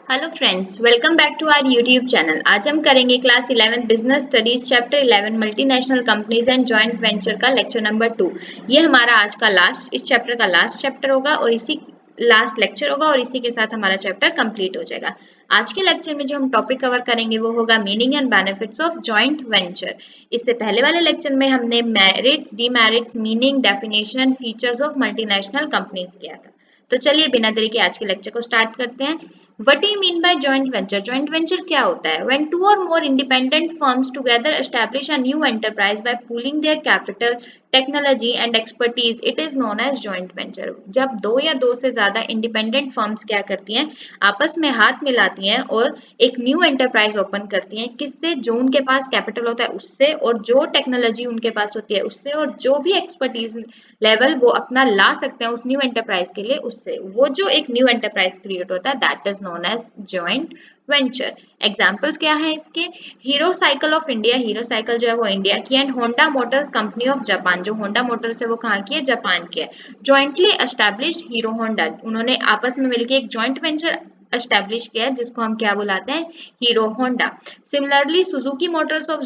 Hello friends, welcome back to our YouTube channel. आज हम करेंगे class 11 business studies chapter 11 multinational companies and joint venture का lecture number 2। ये हमारा आज का इस चैप्टर का लास्ट चैप्टर होगा और इसी लास्ट लेक्चर होगा और इसी के साथ हमारा चैप्टर कंप्लीट हो जाएगा। आज के लेक्चर में जो हम टॉपिक कवर करेंगे वो होगा meaning and benefits of joint venture. इससे पहले वाले लेक्चर में हमने merits, demerits, meaning, definition and features of multinational companies किया था। तो चलिए बिना देरी के आज के लेक्चर को स्टार्ट करते हैं। What do you mean by joint venture? Joint venture क्या होता है? When two or more independent firms together establish a new enterprise by pooling their capital, technology and expertise, it is known as joint venture. जब दो या दो से ज्यादा independent firms क्या करती हैं, आपस में हाथ मिलाती हैं और एक न्यू एंटरप्राइज ओपन करती हैं। किससे? जो उनके पास कैपिटल होता है उससे, और जो टेक्नोलॉजी उनके पास होती है उससे, और जो भी एक्सपर्टीज लेवल वो अपना ला सकते हैं उस न्यू एंटरप्राइज के लिए उससे। वो जो एक न्यू एंटरप्राइज क्रिएट होता है that is known as joint venture. Examples क्या है इसके? Hero cycle of India, Hero cycle जो है वो इंडिया की, and Honda Motors company of Japan, जो होंडा मोटर्स है वो कहाँ की है? जापान की है। जॉइंटली एस्टैब्लिश्ड हीरो होंडा, उन्होंने आपस में मिलकर एक जॉइंट वेंचर एस्टैब्लिश किया है जिसको हम क्या बुलाते हैं? Hero Honda. Similarly Suzuki Motors of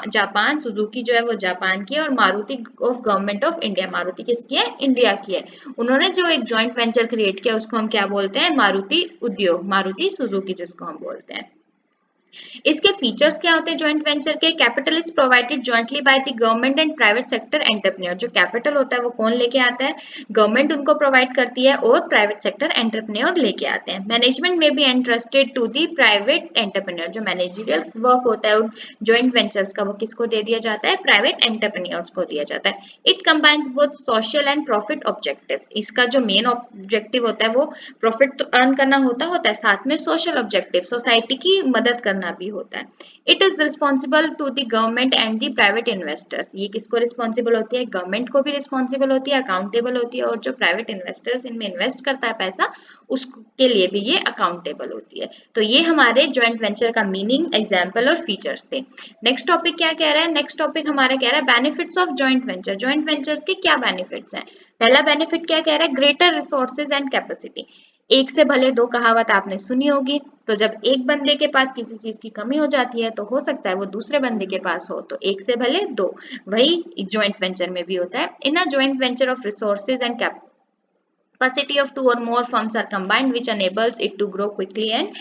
Japan, Suzuki जो है वो जापान की है, और Maruti of government of India, Maruti किसकी है? इंडिया की है। उन्होंने जो एक जॉइंट वेंचर क्रिएट किया उसको हम क्या बोलते हैं? मारुति उद्योग, मारुति सुजुकी जिसको हम बोलते हैं। इसके फीचर्स क्या होते हैं जॉइंट वेंचर के? Capital is provided jointly by the government and private sector entrepreneur. जो कैपिटल होता है वो कौन लेके आता है? गवर्नमेंट उनको प्रोवाइड करती है और प्राइवेट सेक्टर एंटरप्रेन्योर लेके आते हैं। मैनेजमेंट में भी entrusted to the private entrepreneur, जो मैनेजरियल वर्क होता है जॉइंट वेंचर्स का वो किसको दे दिया जाता है? प्राइवेट एंटरप्रेन्योर्स को दिया जाता है। It combines both social and profit objectives. इसका जो मेन ऑब्जेक्टिव होता है वो प्रॉफिट तो अर्न करना होता है, साथ में सोशल ऑब्जेक्टिव, सोसाइटी की मदद करना भी होता है। It is responsible to the government and the private investors. ये किसको रिस्पॉन्सिबल होती है? गवर्नमेंट को भी रिस्पॉन्सिबल होती है, अकाउंटेबल होती है, और जो प्राइवेट इन्वेस्टर्स इनमें इन्वेस्ट करता है पैसा उसके लिए भी ये अकाउंटेबल होती है। तो ये हमारे ज्वाइंट वेंचर का मीनिंग, एग्जाम्पल और फीचर्स थे। नेक्स्ट टॉपिक क्या कह रहा है? नेक्स्ट टॉपिक हमारा कह रहा है benefits of joint venture. Joint venture के क्या बेनिफिट्स हैं? पहला बेनिफिट क्या कह रहा है? Greater resources and capacity. एक से भले दो कहावत आपने सुनी होगी। तो जब एक बंदे के पास किसी चीज की कमी हो जाती है तो हो सकता है वो दूसरे बंदे के पास हो, तो एक से भले दो। वही ज्वाइंट वेंचर में भी होता है। In a joint venture of resources and capacity of two or more firms are combined which enables it to grow quickly and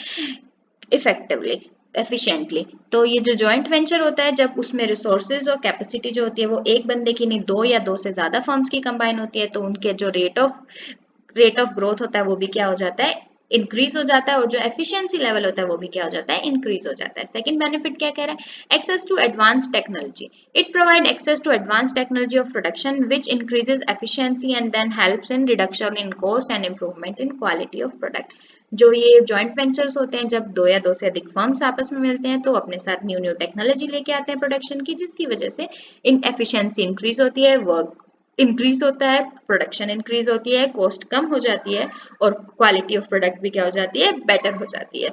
effectively, efficiently। तो ये जो जॉइंट वेंचर होता है जब उसमें रिसोर्सेज और कैपेसिटी जो होती है वो एक बंदे की नहीं, दो या दो से ज्यादा फर्म्स की कंबाइन होती है, तो उनके जो रेट ऑफ ग्रोथ होता है वो भी क्या हो जाता है? इंक्रीज हो जाता है, और जो एफिशिएंसी लेवल होता है वो भी क्या हो जाता है? इंक्रीज हो जाता है। सेकंड बेनिफिट क्या कह रहा है? Access to advance technology. It provide access to advance technology of production which increases efficiency and then helps in reduction in cost and improvement in quality of product. जो ये joint ventures होते हैं जब दो या दो से अधिक फर्म्स आपस में मिलते हैं तो अपने साथ न्यू न्यू टेक्नोलॉजी लेके आते हैं प्रोडक्शन की, जिसकी वजह से इन एफिशिएंसी इंक्रीज होती है, वर्क इंक्रीज होता है, प्रोडक्शन इंक्रीज होती है, कॉस्ट कम हो जाती है, और क्वालिटी ऑफ प्रोडक्ट भी क्या हो जाती है? बेटर हो जाती है।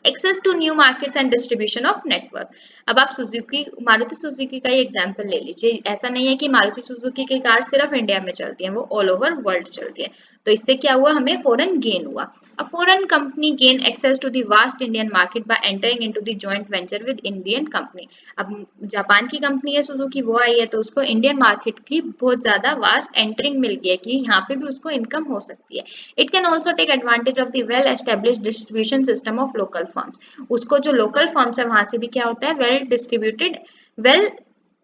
Access to new markets and distribution of network. अब आप सुजुकी, मारुति सुजुकी का ही एग्जांपल ले लीजिए। ऐसा नहीं है कि मारुति सुजुकी की कार सिर्फ इंडिया में चलती है, वो ऑल ओवर वर्ल्ड चलती है। तो इससे क्या हुआ? हमें फॉरेन गेन हुआ। A foreign company gain access to the vast Indian market by entering into the joint venture with Indian company। अब जापान की कंपनी है सुजुकी, वो आई है तो उसको इंडियन मार्केट की बहुत ज्यादा वास्ट एंटरिंग मिल गई है कि यहाँ पे भी उसको इनकम हो सकती है। It can also take advantage of the well established distribution system of local firms. उसको जो लोकल फर्म्स है वहां से भी क्या होता है? वेल डिस्ट्रीब्यूटेड, वेल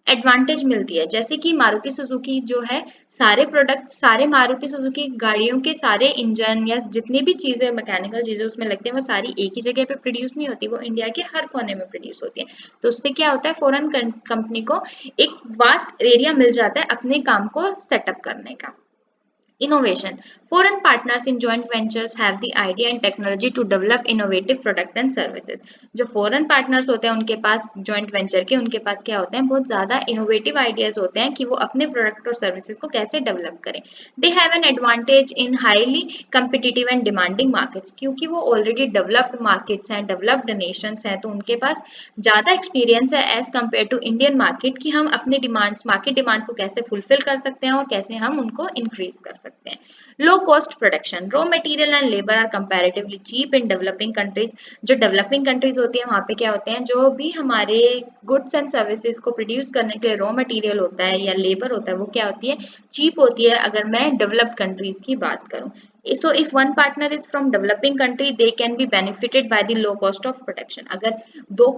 एडवांटेज मिलती है। जैसे कि मारुति सुजुकी जो है, सारे प्रोडक्ट, सारे मारुति सुजुकी गाड़ियों के सारे इंजन या जितनी भी चीजें, मैकेनिकल चीजें उसमें लगती है, वो सारी एक ही जगह पे प्रोड्यूस नहीं होती, वो इंडिया के हर कोने में प्रोड्यूस होती है। तो उससे क्या होता है? फॉरेन कंपनी को एक वास्ट एरिया मिल जाता है अपने काम को सेटअप करने का। Innovation. Foreign partners in joint ventures have the idea and technology to develop innovative product and services। जो foreign partners होते हैं उनके पास joint venture के, उनके पास क्या होते हैं? बहुत ज़्यादा innovative ideas होते हैं कि वो अपने product और services को कैसे develop करें। They have an advantage in highly competitive and demanding markets। क्योंकि वो already developed markets हैं, developed nations हैं, तो उनके पास ज़्यादा experience है as compared to Indian market कि हम अपने demands, market demand को कैसे fulfill कर सकते हैं और कैसे हम उनको increase कर सकते हैं। सकते हैं। Low cost production, raw material and labour are comparatively cheap in developing countries. जो डेवलपिंग कंट्रीज होती है वहाँ पे क्या होते हैं, जो भी हमारे गुड्स एंड सर्विसेज को प्रोड्यूस करने के लिए रॉ मटेरियल होता है या लेबर होता है वो क्या होती है, चीप होती है अगर मैं डेवलप्ड कंट्रीज की बात करूँ। So if one partner is from developing country, they can be benefited by the low cost of production. अगर दो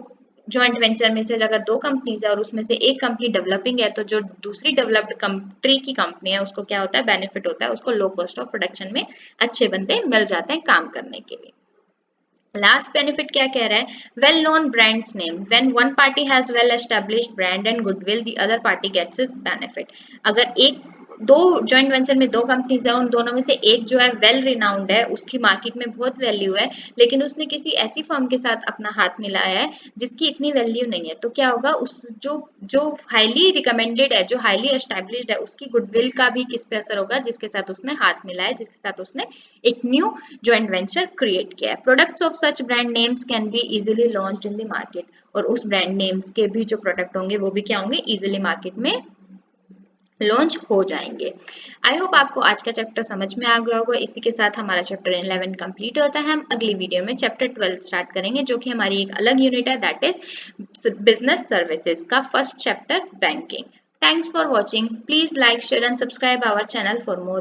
जॉइंट वेंचर में से अगर दो कंपनीज है और उसमें से एक कंपनी डेवलपिंग है तो जो दूसरी डेवलप्ड कंट्री की कंपनी है उसको क्या होता है, बेनिफिट होता है, उसको लो कॉस्ट ऑफ प्रोडक्शन में अच्छे बंदे मिल जाते हैं काम करने के लिए। लास्ट बेनिफिट क्या कह रहा है, well known brands name, when one party has well established brand and goodwill the other party gets its benefit. अगर एक दो जॉइंट वेंचर में दो कंपनीज है, उन दोनों में से एक जो है वेल रिनाउंड है, उसकी मार्केट में बहुत वैल्यू है, लेकिन उसने किसी ऐसी फर्म के साथ अपना हाथ मिलाया है जिसकी इतनी वैल्यू नहीं है, तो क्या होगा, उस जो जो हाईली रिकमेंडेड है, जो हाईली एस्टेब्लिश्ड है, उसकी गुडविल का भी किस पे असर होगा, जिसके साथ उसने हाथ मिलाया, जिसके साथ उसने एक न्यू जॉइंट वेंचर क्रिएट किया है। Products of such brand names can be easily launched in the market, और उस ब्रांड नेम्स के भी जो प्रोडक्ट होंगे वो भी क्या होंगे, इजीली मार्केट में लॉन्च हो जाएंगे। आई होप आपको आज का चैप्टर समझ में आ गया होगा। इसी के साथ हमारा चैप्टर 11 कंप्लीट होता है। हम अगली वीडियो में चैप्टर 12 स्टार्ट करेंगे, जो कि हमारी एक अलग यूनिट है, दैट इज बिजनेस सर्विसेज का first chapter banking. Thanks for watching. Please like, share and subscribe our channel for more